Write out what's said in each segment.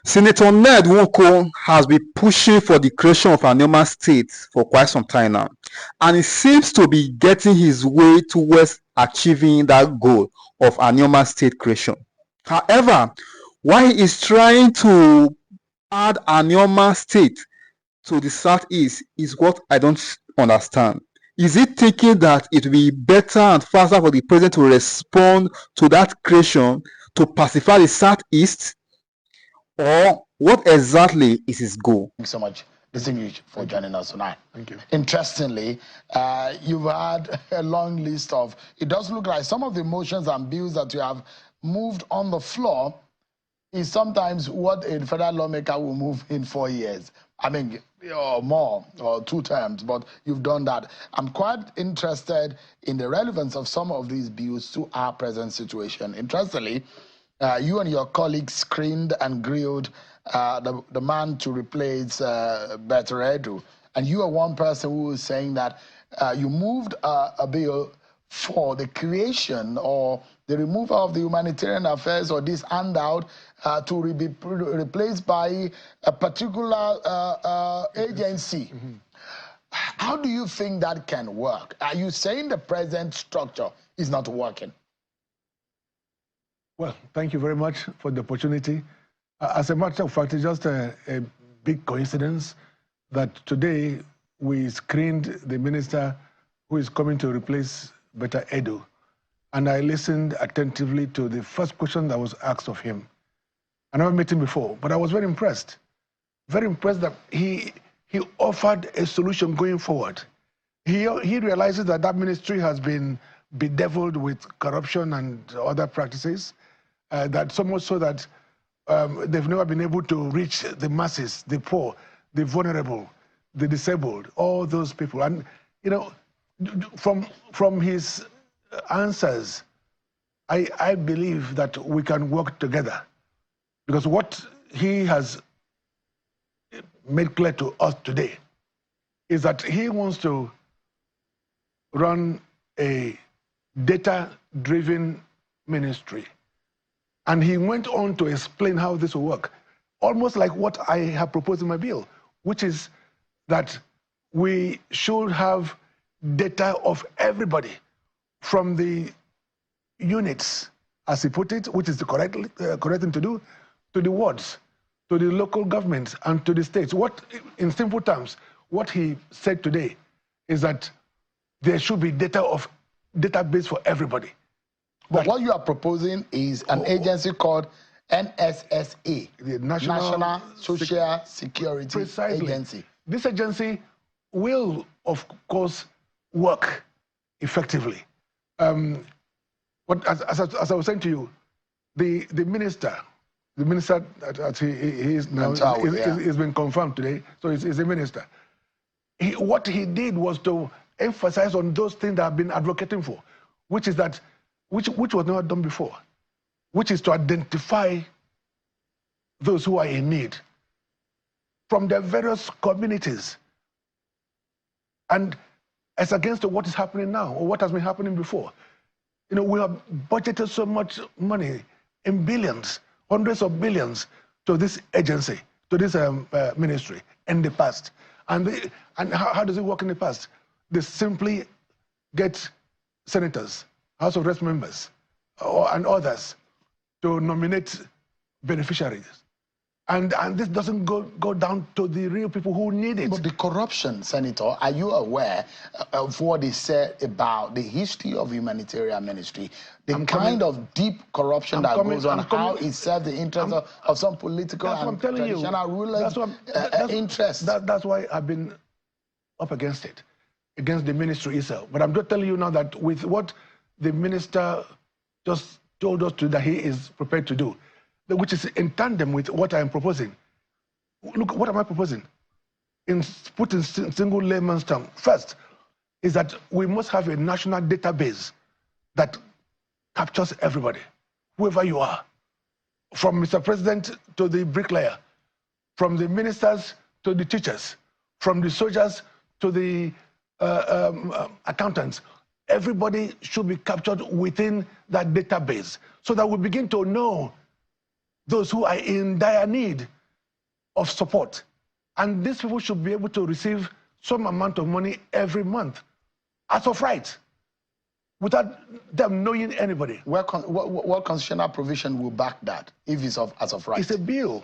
Senator Ned Nwoko has been pushing for the creation of Anioma State for quite some time now, and he seems to be getting his way towards achieving that goal of Anioma State creation. However, while he is trying to add Anioma State to the southeast is what I don't understand. Is it thinking that it will be better and faster for the president to respond to that creation to pacify the southeast? Or what exactly is his goal? Thanks so much, distinguished, for joining us tonight. Thank you. Interestingly, you've had a long list of, it does look like some of the motions and bills that you have moved on the floor is sometimes what a federal lawmaker will move in 4 years. I mean, or more, or 2 terms, but you've done that. I'm quite interested in the relevance of some of these bills to our present situation. Interestingly, you and your colleagues screened and grilled the man to replace Bertredu. And you are one person who was saying that you moved a bill for the creation or the removal of the humanitarian affairs or this handout to be replaced by a particular agency. Mm-hmm. How do you think that can work? Are you saying the present structure is not working? Well, thank you very much for the opportunity. As a matter of fact, it's just a big coincidence that today we screened the minister who is coming to replace Beta Edu. And I listened attentively to the first question that was asked of him. I never met him before, but I was very impressed. Very impressed that he offered a solution going forward. He realizes that that ministry has been bedeviled with corruption and other practices, that so much so that they've never been able to reach the masses, the poor, the vulnerable, the disabled, all those people. And, you know, from his answers, I believe that we can work together, because what he has made clear to us today is that he wants to run a data-driven ministry. And he went on to explain how this will work, almost like what I have proposed in my bill, which is that we should have data of everybody, from the units, as he put it, which is the correct thing to do, to the wards, to the local governments, and to the states. What, in simple terms, what he said today is that there should be database for everybody. But what you are proposing is an agency called NSSA, the National Social Security Agency. This agency will, of course, work effectively. But as I was saying to you, the minister that he is now is been confirmed today, so he's a minister. What he did was to emphasize on those things that I've been advocating for, which is that which was never done before, which is to identify those who are in need from the various communities. And as against what is happening now, or what has been happening before. You know, we have budgeted so much money, in billions, hundreds of billions, to this agency, to this ministry in the past. And how does it work in the past? They simply get senators, House of Reps members, and others to nominate beneficiaries. And this doesn't go down to the real people who need it. But the corruption, Senator, are you aware of what is said about the history of humanitarian ministry? The kind of deep corruption that goes on, how it serves the interests of some political and traditional rulers' interests? That's why I've been up against it, against the ministry itself. But I'm just telling you now that with what the minister just told us that he is prepared to do, which is in tandem with what I am proposing. Look, what am I proposing? In putting single layman's term, first is that we must have a national database that captures everybody, whoever you are, from Mr. President to the bricklayer, from the ministers to the teachers, from the soldiers to the accountants. Everybody should be captured within that database so that we begin to know those who are in dire need of support. And these people should be able to receive some amount of money every month as of right, without them knowing anybody. What constitutional provision will back that if it's as of right? It's a bill.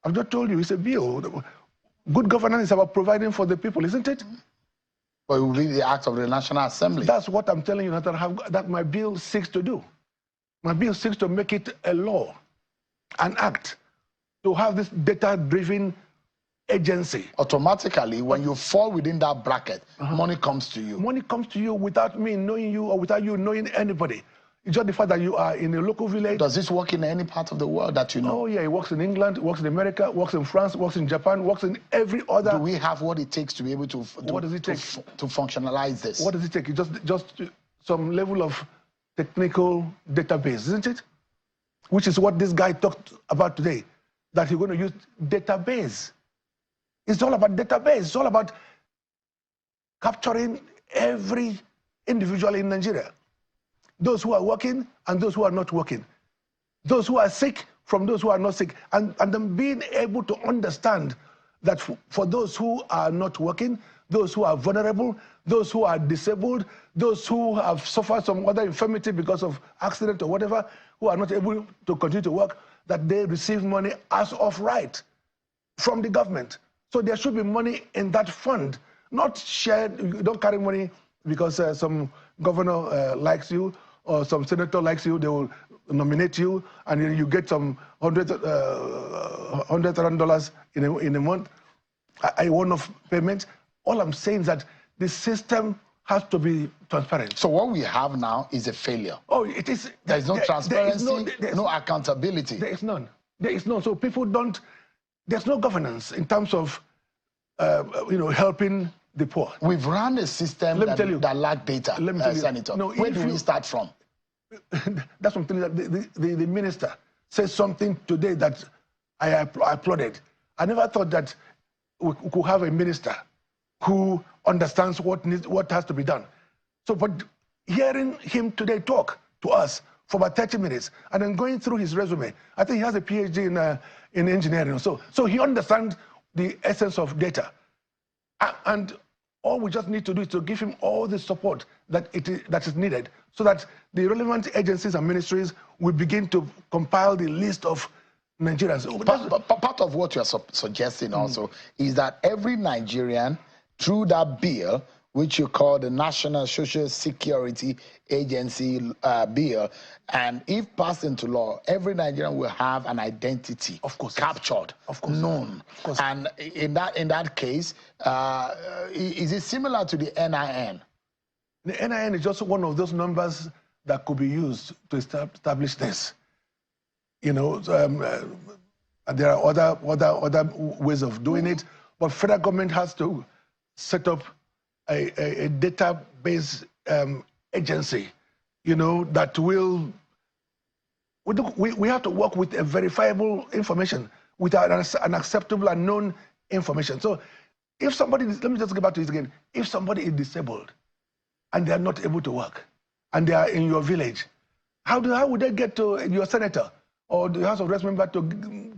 I've just told you, it's a bill. Good governance is about providing for the people, isn't it? But it will be the act of the National Assembly. That's what I'm telling you, that my bill seeks to do. My bill seeks to make it a law, an act, to have this data-driven agency. Automatically, when you fall within that bracket, money comes to you. Money comes to you without me knowing you or without you knowing anybody. It's just the fact that you are in a local village. Does this work in any part of the world that you know? Oh yeah, it works in England, it works in America, it works in France, it works in Japan, it works in every other. Do we have what it takes to be able to what does it take? To functionalize this? What does it take? It's just some level of technical database, isn't it? Which is what this guy talked about today, that you're going to use database. It's all about database. It's all about capturing every individual in Nigeria. Those who are working and those who are not working. Those who are sick from those who are not sick. And then being able to understand that for those who are not working, those who are vulnerable, those who are disabled, those who have suffered some other infirmity because of accident or whatever, who are not able to continue to work, that they receive money as of right from the government. So there should be money in that fund, not shared. You don't carry money because some governor likes you or some senator likes you. They will nominate you, and then you get some $100,000 in a month, a one-off payment. All I'm saying is that the system has to be transparent. So what we have now is a failure. Oh, it is. There is no transparency, no accountability. There is none. There is none. So people don't. There's no governance in terms of, helping the poor. We've run a system that lack data, Senator. No, where do we start from? That's what I'm telling you. The minister said something today that I applauded. I never thought that we could have a minister who understands what has to be done. So, but hearing him today talk to us for about 30 minutes and then going through his resume, I think he has a PhD in engineering. So he understands the essence of data. And all we just need to do is to give him all the support that is needed so that the relevant agencies and ministries will begin to compile the list of Nigerians. Part of what you're suggesting also is that every Nigerian, through that bill, which you call the National Social Security Agency bill, and if passed into law, every Nigerian will have an identity, of course, captured, of course, known. Of course. And in that case, is it similar to the NIN? The NIN is just one of those numbers that could be used to establish this. There are other ways of doing it, but federal government has to set up a database agency, that will. We have to work with a verifiable information, with an acceptable and known information. So, if somebody, let me just go back to this again. If somebody is disabled, and they are not able to work, and they are in your village, how would they get to your senator or the House of Reps member to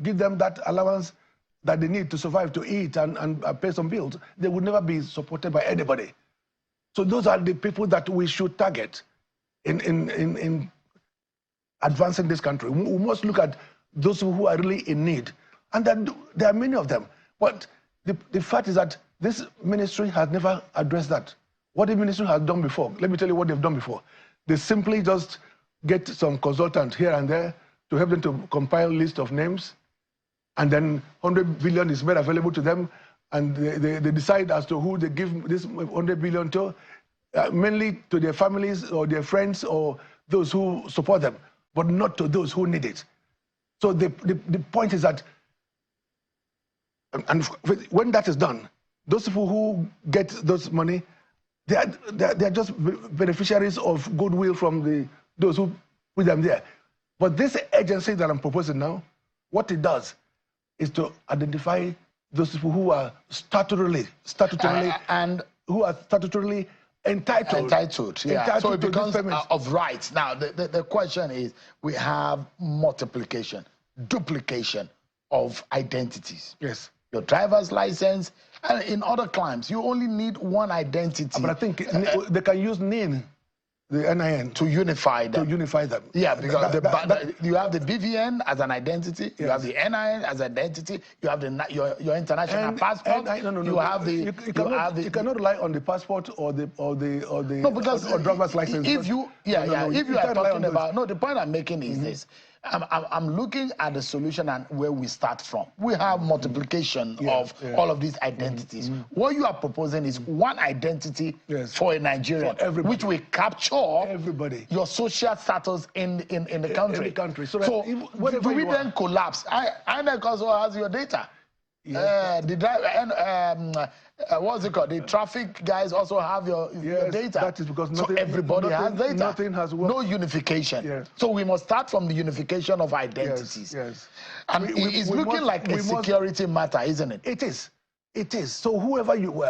give them that allowance that they need to survive, to eat and pay some bills? They would never be supported by anybody. So those are the people that we should target in advancing this country. We must look at those who are really in need. And then there are many of them. But the fact is that this ministry has never addressed that. What the ministry has done before, let me tell you what they've done before. They simply just get some consultant here and there to help them to compile a list of names, and then 100 billion is made available to them, and they decide as to who they give this 100 billion to, mainly to their families or their friends or those who support them, but not to those who need it. So the point is that, and when that is done, those people who get those money, they are just beneficiaries of goodwill from those who put them there. But this agency that I'm proposing now, what it does is to identify those people who are statutorily entitled. Yeah. So it becomes of rights. Now, the question is, we have multiplication. duplication of identities. Yes. Your driver's license, and in other crimes, you only need one identity. But I think they can use NIN, the NIN, to unify them. To unify them. Yeah, because you have the BVN as an identity, yes. You have the NIN as an identity, you have your international passport. You cannot rely on the passport or the driver's license. If you are talking about the point I'm making is this. I'm looking at the solution and where we start from. We have multiplication of all of these identities. What you are proposing is one identity for a Nigerian, which will capture everybody, your social status in the country. So do we then collapse? INEC also has your data. Yes. What's it called? The traffic guys also have your data. That is because everybody has data. Nothing has worked. No unification. So we must start from the unification of identities. And it's looking like a security matter, isn't it? It is. It is. So whoever you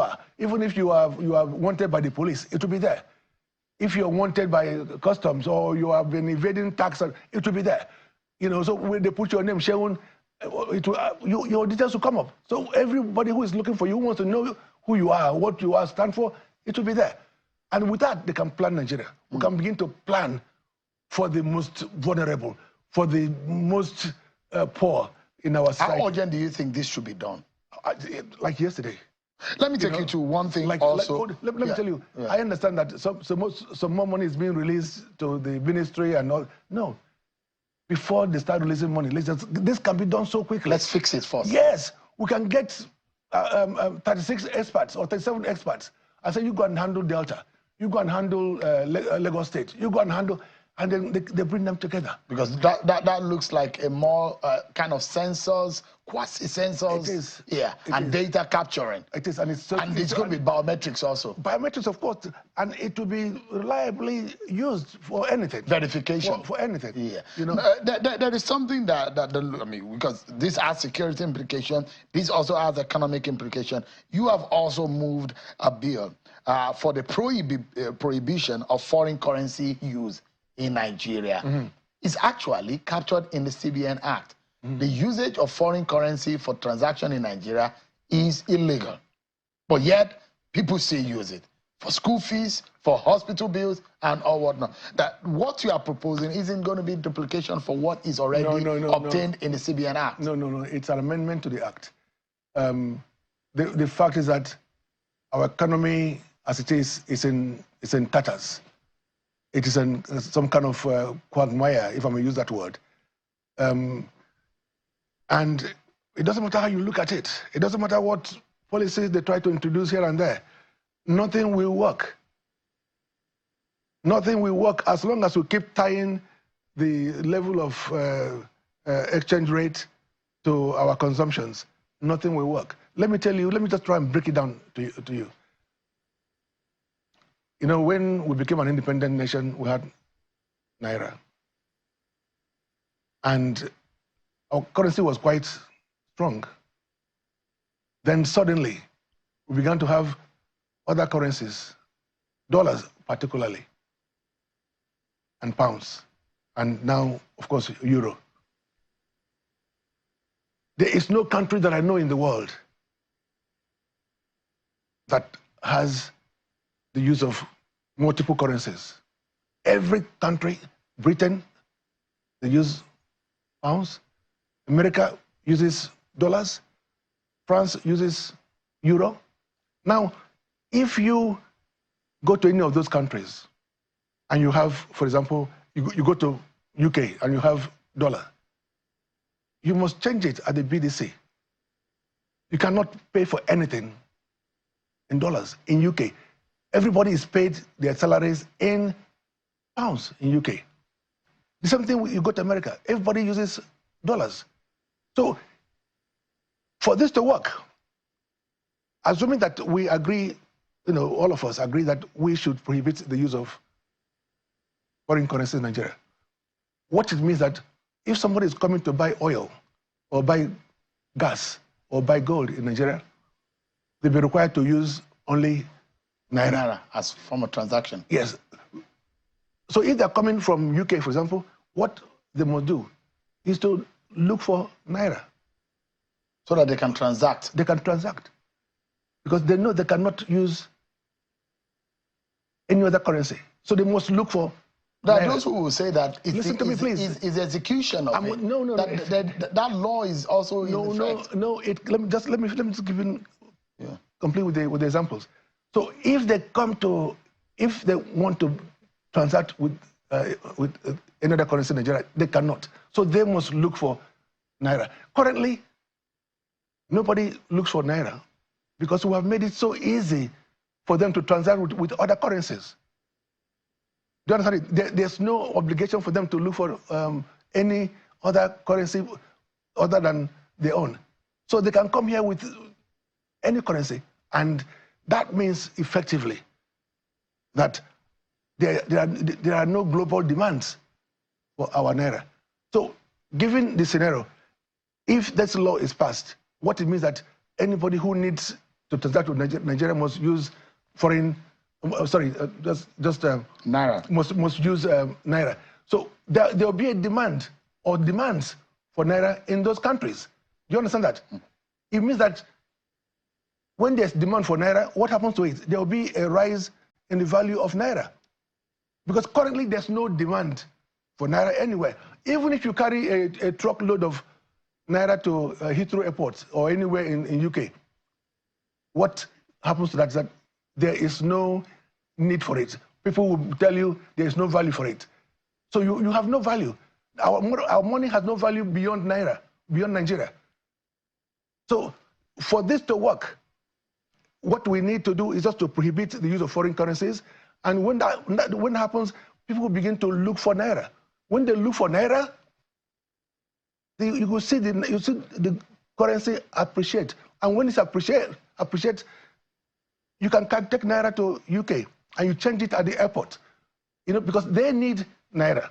are, even if you are wanted by the police, it will be there. If you're wanted by customs or you have been evading tax, it will be there. So when they put your name, Sheun, your details will come up. So everybody who is looking for you, who wants to know who you are, what you are, stand for, it will be there. And with that, they can plan Nigeria. We can begin to plan for the most vulnerable, for the most poor in our society. How urgent do you think this should be done? Like yesterday. Let me take you to one thing also. Let me tell you, I understand that some more money is being released to the ministry and all. No. Before they start releasing money, this can be done so quickly. Let's fix it first. Yes, we can get 36 experts or 37 experts. I say you go and handle Delta, you go and handle Lagos State, you go and handle, and then they bring them together. Because that looks like a more kind of sensors, quasi-sensors. It is. Yeah, and data capturing. It is, and it's going to be biometrics also. Biometrics, of course, and it will be reliably used for anything. Verification. For anything. Yeah. There is something because this has security implication, this also has economic implication. You have also moved a bill for the prohibition of foreign currency use in Nigeria. It's actually captured in the CBN Act. The usage of foreign currency for transaction in Nigeria is illegal. But yet, people still use it for school fees, for hospital bills, and all whatnot. That what you are proposing isn't going to be duplication for what is already obtained in the CBN Act. No. It's an amendment to the Act. The fact is that our economy, as it is in tatters. It is some kind of quagmire, if I may use that word. And it doesn't matter how you look at it. It doesn't matter what policies they try to introduce here and there. Nothing will work. Nothing will work as long as we keep tying the level of exchange rate to our consumptions. Nothing will work. Let me just try and break it down to you. When we became an independent nation, we had Naira. And our currency was quite strong. Then suddenly, we began to have other currencies, dollars particularly, and pounds, and now, of course, euro. There is no country that I know in the world that has the use of multiple currencies. Every country, Britain, they use pounds. America uses dollars. France uses euro. Now, if you go to any of those countries and you have, for example, you go to UK and you have dollar, you must change it at the BDC. You cannot pay for anything in dollars in UK. Everybody is paid their salaries in pounds in UK. The same thing, you go to America, everybody uses dollars. So for this to work, assuming that we agree, all of us agree that we should prohibit the use of foreign currency in Nigeria, what it means that if somebody is coming to buy oil or buy gas or buy gold in Nigeria, they'll be required to use only Naira as form of transaction. Yes. So if they're coming from UK, for example, what they must do is to look for naira. So that they can transact. They can transact. Because they know they cannot use any other currency. So they must look for There are naira. those who will say that it's Listen to me, please. Is execution of it. No. That law is also in effect. No. Let me just give you complete with the examples. So if they want to transact with another currency in Nigeria, they cannot. So they must look for naira. Currently, nobody looks for naira because we have made it so easy for them to transact with other currencies. Do you understand it? There's no obligation for them to look for any other currency other than their own. So they can come here with any currency, and that means effectively that there are no global demands for our naira. So given the scenario, if this law is passed, what it means that anybody who needs to transact with Nigeria must use foreign, naira. Must use naira. So there will be a demand or demands for naira in those countries. Do you understand that? It means that when there's demand for naira, what happens to it? There will be a rise in the value of naira. Because currently there's no demand for naira anywhere. Even if you carry a truckload of naira to Heathrow Airport or anywhere in UK, what happens to that is that there is no need for it. People will tell you there is no value for it. So you have no value. Our money has no value beyond naira, beyond Nigeria. So for this to work, what we need to do is just to prohibit the use of foreign currencies. And when that happens, people will begin to look for naira. When they look for naira, you will see the currency appreciate. And when it's appreciate, you can take naira to UK and you change it at the airport. You know, because they need naira.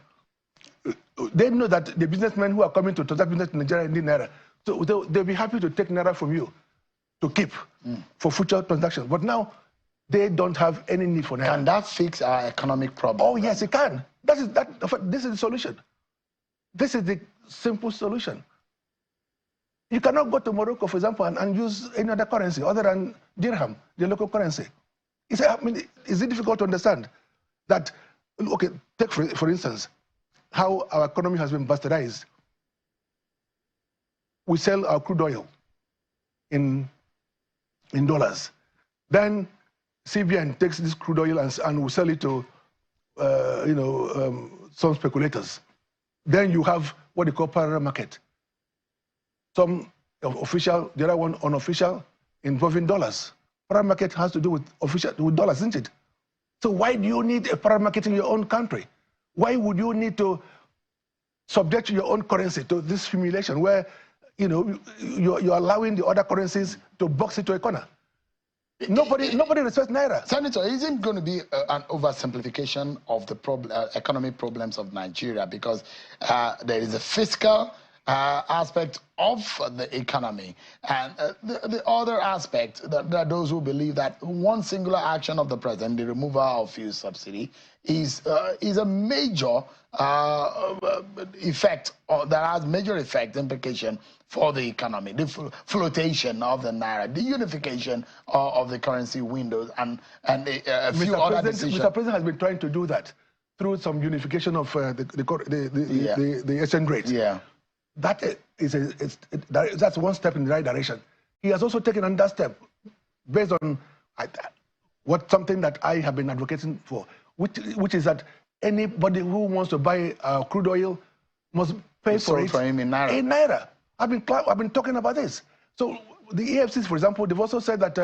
They know that the businessmen who are coming to transact business in Nigeria need naira. So they'll be happy to take naira from you to keep for future transactions. But now they don't have any need for naira. Can that fix our economic problem? Oh yes, it can. This is the solution. This is the simple solution. You cannot go to Morocco, for example, and use any other currency other than dirham, the local currency. Is it difficult to understand that? Okay, take for instance how our economy has been bastardized. We sell our crude oil in dollars. Then CBN takes this crude oil and will sell it to some speculators. Then you have what they call parallel market. Some official, the other one unofficial, involving dollars. Parallel market has to do with dollars, isn't it? So why do you need a parallel market in your own country? Why would you need to subject your own currency to this humiliation where you're allowing the other currencies to box into a corner? Nobody respects naira. Senator, isn't going to be an oversimplification of the economic problems of Nigeria, because there is a fiscal aspect of the economy, and the other aspect, there are those who believe that one singular action of the president, the removal of fuel subsidy, is a major effect, or that has major effect implication for the economy, the flotation of the naira, the unification of the currency windows, and a few other decisions. Mr. President has been trying to do that through some unification of the exchange rate. Yeah. That's one step in the right direction. He has also taken another step based on something that I have been advocating for, which is that anybody who wants to buy crude oil must pay for it in naira. In naira. I've been talking about this. So the EFCs, for example, they've also said that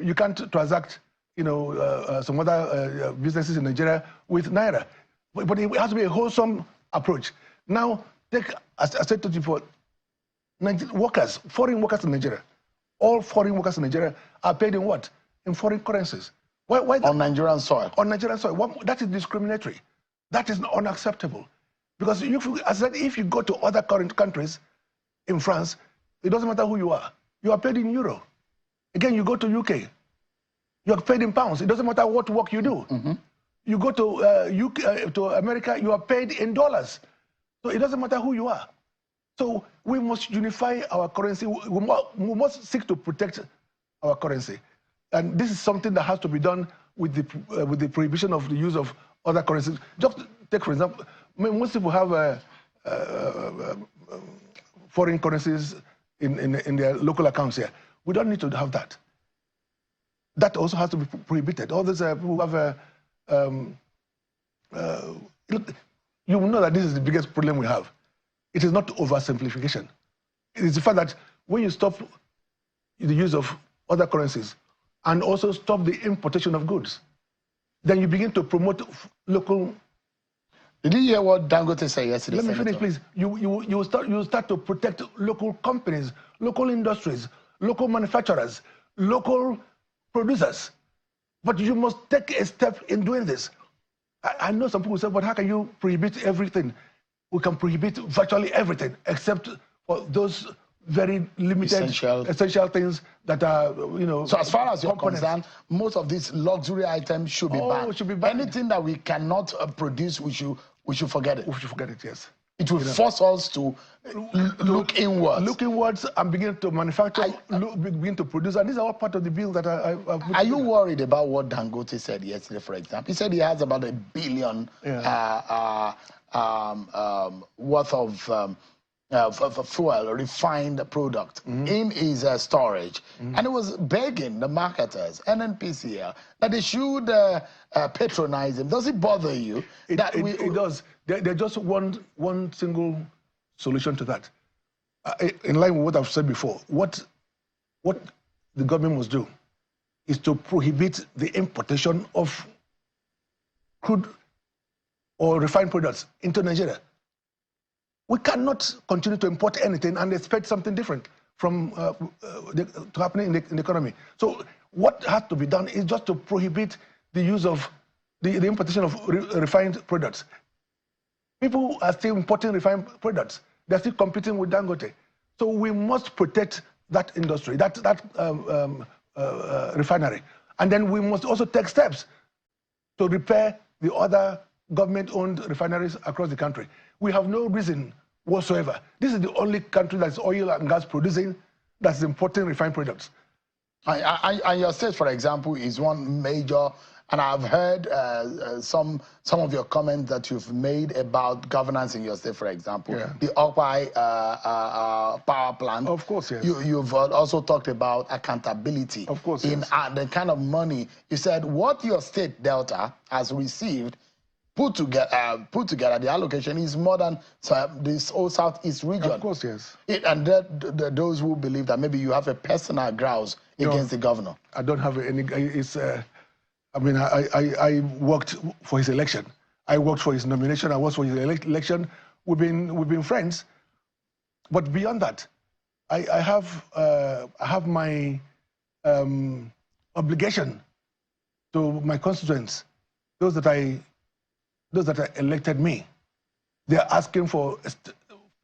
you can't transact, some other businesses in Nigeria with naira, but it has to be a wholesome approach. Now, as I said to you before, foreign workers in Nigeria, all foreign workers in Nigeria are paid in what? In foreign currencies. Why on Nigerian soil? On Nigerian soil. That is discriminatory. That is unacceptable. Because as I said, if you go to other current countries, in France, it doesn't matter who you are. You are paid in euro. Again, you go to UK, you are paid in pounds. It doesn't matter what work you do. You go to to America, you are paid in dollars. So it doesn't matter who you are. So we must unify our currency. We must seek to protect our currency. And this is something that has to be done with the prohibition of the use of other currencies. Just take, for example, most people have foreign currencies in their local accounts here. We don't need to have that. That also has to be prohibited. All these people who have you will know that this is the biggest problem we have. It is not oversimplification. It is the fact that when you stop the use of other currencies and also stop the importation of goods, then you begin to promote local. Did you hear what Dangote said yesterday? Let me finish, please. You start to protect local companies, local industries, local manufacturers, local producers. But you must take a step in doing this. I know some people say, but how can you prohibit everything? We can prohibit virtually everything except for those very limited essential things that are, you know. So as far as you're concerned, most of these luxury items should be banned. Should be banned. Anything that we cannot produce, we should forget it. We should forget it, yes. It will force us to look inwards. Look inwards and begin to manufacture, begin to produce. And these are all part of the bill that I put Are you worried about what Dangote said yesterday, for example? He said he has about $1 billion worth of fuel, refined product in his storage. And he was begging the marketers, NNPCL, that they should patronize him. Does it bother you? It does. There's just one single solution to that. In line with what I've said before, what the government must do is to prohibit the importation of crude or refined products into Nigeria. We cannot continue to import anything and expect something different from to happen in the economy. So what has to be done is just to prohibit the use of the importation of refined products. People are still importing refined products. They're still competing with Dangote. So we must protect that industry, that refinery. And then we must also take steps to repair the other government-owned refineries across the country. We have no reason whatsoever. This is the only country that's oil and gas producing that's importing refined products. And your state, for example, is one major, and I've heard some of your comments that you've made about governance in your state, for example. Yeah. The Okpai power plant. Of course, yes. You've also talked about accountability. Of course, in yes. The kind of money. You said what your state, Delta, has received, put together, the allocation is more than this whole Southeast region. Of course, yes. And those who believe that maybe you have a personal grouse against the governor. I don't have any. I mean, I worked for his election. I worked for his nomination. I worked for his election. We've been friends. But beyond that, I have my obligation to my constituents, those that elected me. They're asking for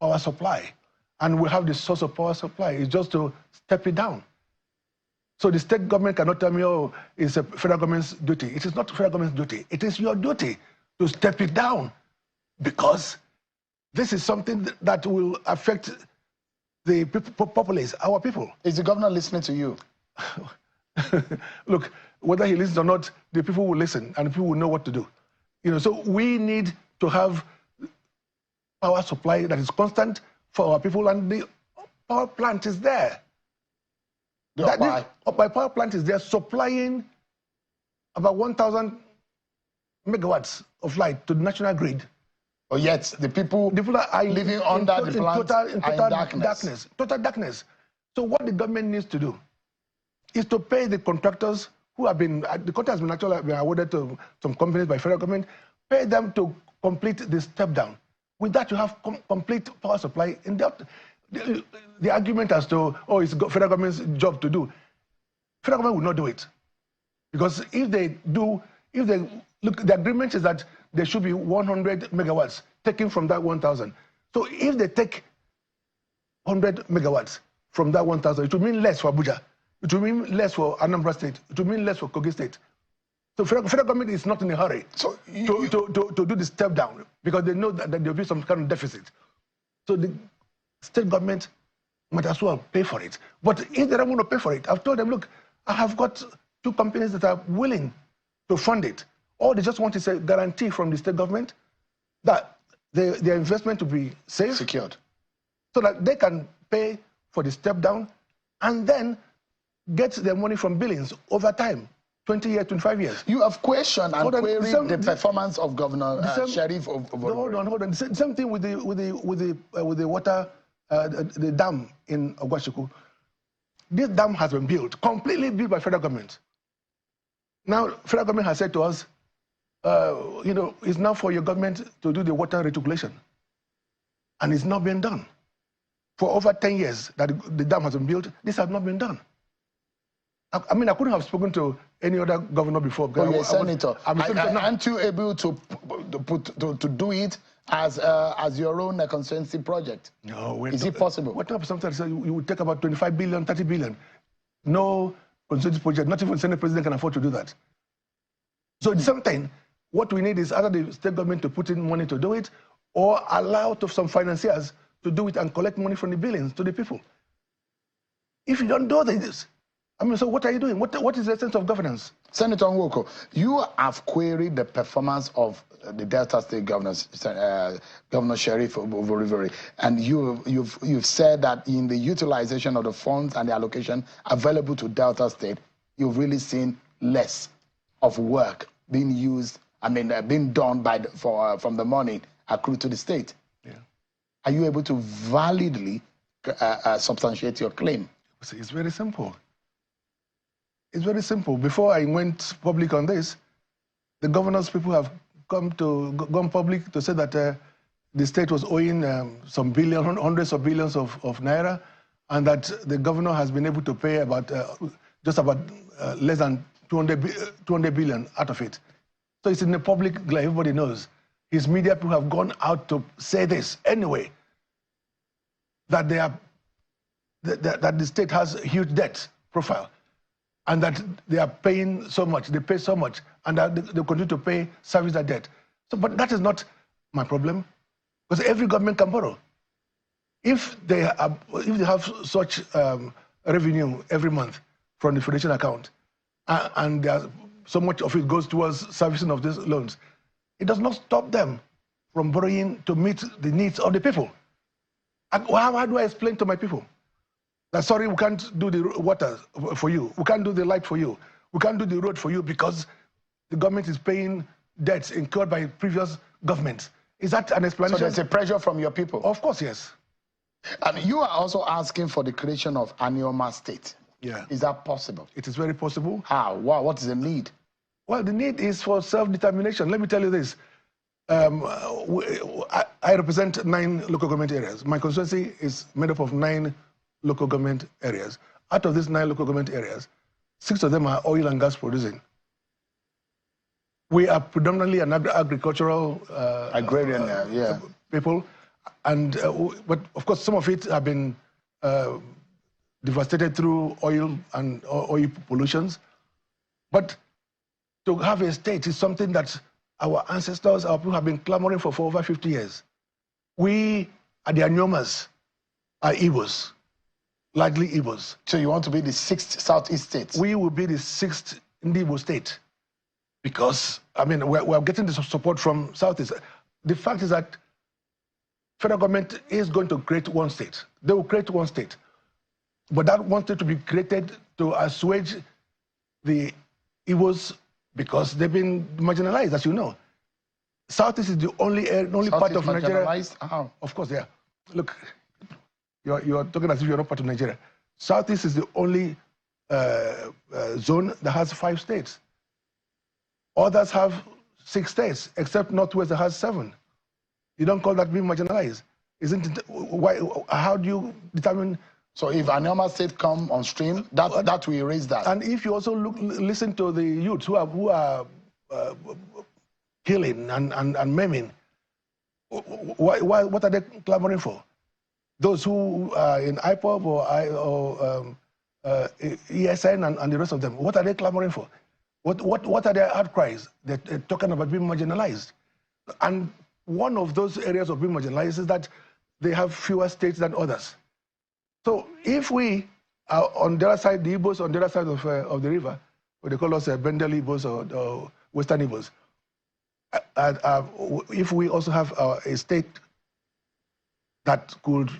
power supply, and we have the source of power supply. It's just to step it down. So the state government cannot tell me, oh, it's a federal government's duty. It is not federal government's duty. It is your duty to step it down, because this is something that will affect the populace, our people. Is the governor listening to you? Look, whether he listens or not, the people will listen, and people will know what to do. You know, so we need to have power supply that is constant for our people, and the power plant is there. My power plant is there, supplying about 1,000 megawatts of light to the national grid. But yet the people are living under the plant in total darkness. Total darkness. So what the government needs to do is to pay the contractors who have been, the contract has been actually been awarded to some companies by federal government, pay them to complete the step down. With that, you have complete power supply in depth. The argument as to, oh, it's federal government's job to do, federal government will not do it. Because if they do, look, the agreement is that there should be 100 megawatts taken from that 1,000. So if they take 100 megawatts from that 1,000, it will mean less for Abuja. It will mean less for Anambra State. It will mean less for Kogi State. So federal government is not in a hurry to do the step down because they know that there will be some kind of deficit. So the state government might as well pay for it. But if they don't want to pay for it, I've told them, look, I have got 2 companies that are willing to fund it. All they just want is a guarantee from the state government that their investment will be safe, secured, so that they can pay for the step down and then get their money from billings over time. 20 years, 25 years. You have questioned and queried the performance of Governor Sheriff over. Hold on. The same thing with the water, the dam in Ogwashiku. This dam has been built, completely built by federal government. Now, federal government has said to us, it's now for your government to do the water reticulation, and it's not been done. For over 10 years that the dam has been built, this has not been done. I mean, I couldn't have spoken to any other governor before. But you're a senator. Aren't you able to do it as your own constituency project? No. Is it possible? What type of sometimes you would take about 25 billion, 30 billion. No constituency project, not even Senate president can afford to do that. So at the same time, what we need is either the state government to put in money to do it or allow some financiers to do it and collect money from the billings to the people. If you don't do this, I mean, so what are you doing? What is the essence of governance? Senator Nwoko, you have queried the performance of the Delta State governors, Governor Sheriff Ovorivori, and you've said that in the utilization of the funds and the allocation available to Delta State, you've really seen less of work being used. I mean, being done from the money accrued to the state. Yeah. Are you able to validly substantiate your claim? See, it's very simple. It's very simple. Before I went public on this, the governors people have gone public to say that the state was owing some hundreds of billions of naira, and that the governor has been able to pay about just about less than 200 billion out of it. So it's in the public, like everybody knows. His media people have gone out to say this anyway, that that the state has a huge debt profile, and that they are paying so much, they pay so much, and that they continue to service that debt. So, but that is not my problem, because every government can borrow. If they have such revenue every month from the foundation account, and so much of it goes towards servicing of these loans, it does not stop them from borrowing to meet the needs of the people. And how do I explain to my people that, sorry, we can't do the water for you, we can't do the light for you, we can't do the road for you because the government is paying debts incurred by previous governments? Is that an explanation? So there's a pressure from your people? Of course, yes. And you are also asking for the creation of Anioma State. Yeah. Is that possible? It is very possible. How? Wow. What is the need? Well, the need is for self-determination. Let me tell you this. I represent 9 local government areas. My constituency is made up of 9 local government areas. Out of these 9 local government areas, 6 of them are oil and gas producing. We are predominantly an agricultural agrarian people, and but of course some of it have been devastated through oil and oil pollutions. But to have a state is something that our ancestors, our people have been clamoring for over 50 years. We are the Aniomas, are Igbos, largely Igbos. So you want to be the 6th Southeast state? We will be the 6th Igbo state. Because, I mean, we're getting the support from Southeast. The fact is that federal government is going to create one state. They will create one state. But that one state to be created to assuage the Igbos because they've been marginalized, as you know. Southeast is the only part of Nigeria. How? Of course, yeah. Look, you're talking as if you're not part of Nigeria. Southeast is the only zone that has 5 states. Others have 6 states, except Northwest that has 7. You don't call that being marginalized, isn't it? Why? How do you determine? So if Anioma State come on stream, that will erase that. And if you also listen to the youths who are killing and maiming, what are they clamoring for? Those who are in IPOB or ESN and the rest of them, what are they clamoring for? What are their outcries? They're talking about being marginalized. And one of those areas of being marginalized is that they have fewer states than others. So if we are on the other side, the Igbos on the other side of the river, what they call us Bendel Igbos or Western Igbos, if we also have a state that could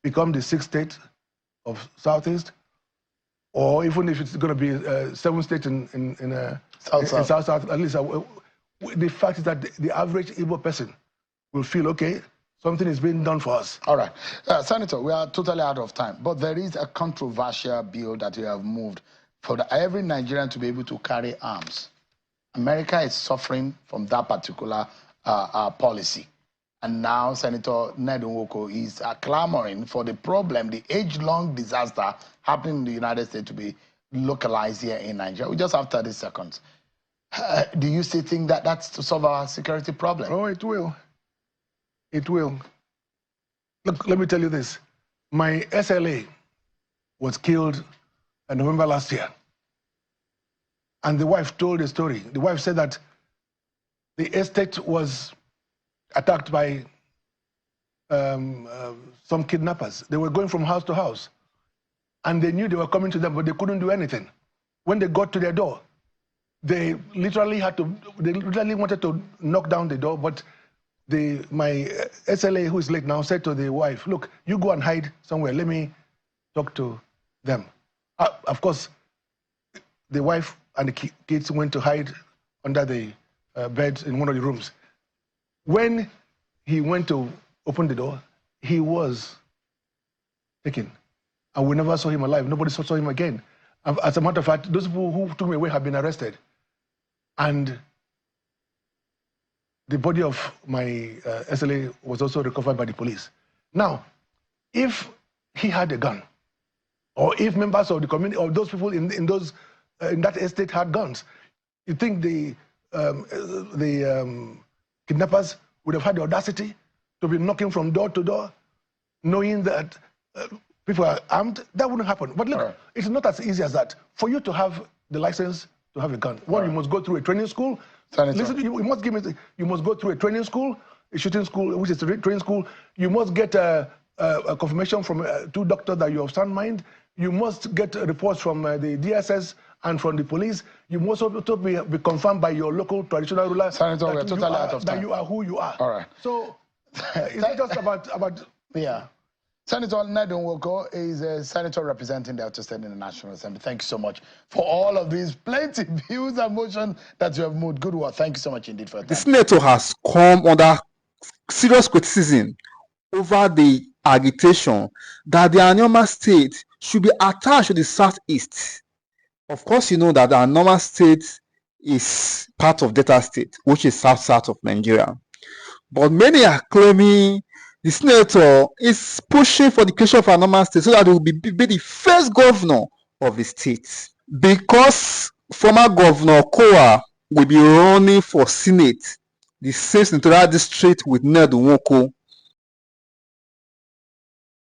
become the sixth state of Southeast, or even if it's going to be 7 states in South, at least the fact is that the average Igbo person will feel, okay, something is being done for us. All right. Senator, we are totally out of time, but there is a controversial bill that you have moved for every Nigerian to be able to carry arms. America is suffering from that particular policy. And now Senator Nwoko is clamoring for the problem, the age-long disaster happening in the United States to be localized here in Nigeria. We just have 30 seconds. Do you still think that that's to solve our security problem? Oh, it will. It will. Look, let me tell you this. My SLA was killed in November last year. And the wife told a story. The wife said that the estate was attacked by some kidnappers. They were going from house to house. And they knew they were coming to them, but they couldn't do anything. When they got to their door, they literally wanted to knock down the door, but my SLA, who is late now, said to the wife, look, you go and hide somewhere. Let me talk to them. Of course, the wife and the kids went to hide under the bed in one of the rooms. When he went to open the door, he was taken. And we never saw him alive. Nobody saw him again. As a matter of fact, those people who took him away have been arrested. And the body of my SLA was also recovered by the police. Now, if he had a gun, or if members of the community, or those people in that estate had guns, you think the kidnappers would have had the audacity to be knocking from door to door, knowing that people are armed? That wouldn't happen. But look, it's not as easy as that. For you to have the license to have a gun, one, you must go through a training school. Listen, you must go through a training school, a shooting school, which is a training school. You must get a confirmation from 2 doctors that you have sound mind. You must get reports from the DSS and from the police. You must also be confirmed by your local traditional ruler. Senator, we're totally out of time. That you are who you are. All right. So it's not just about yeah. Senator Nwoko is a senator representing the Delta State in the National Assembly. Thank you so much for all of these plenty views and motion that you have moved. Good work. Thank you so much indeed for your time. The senator has come under serious criticism over the agitation that the Anioma state should be attached to the Southeast. Of course, you know that the Anioma state is part of Delta State, which is south of Nigeria. But many are claiming the senator is pushing for the creation of Anioma state so that he will be the first governor of the state. Because former Governor Kowa will be running for Senate, the same senatorial district with Nwoko,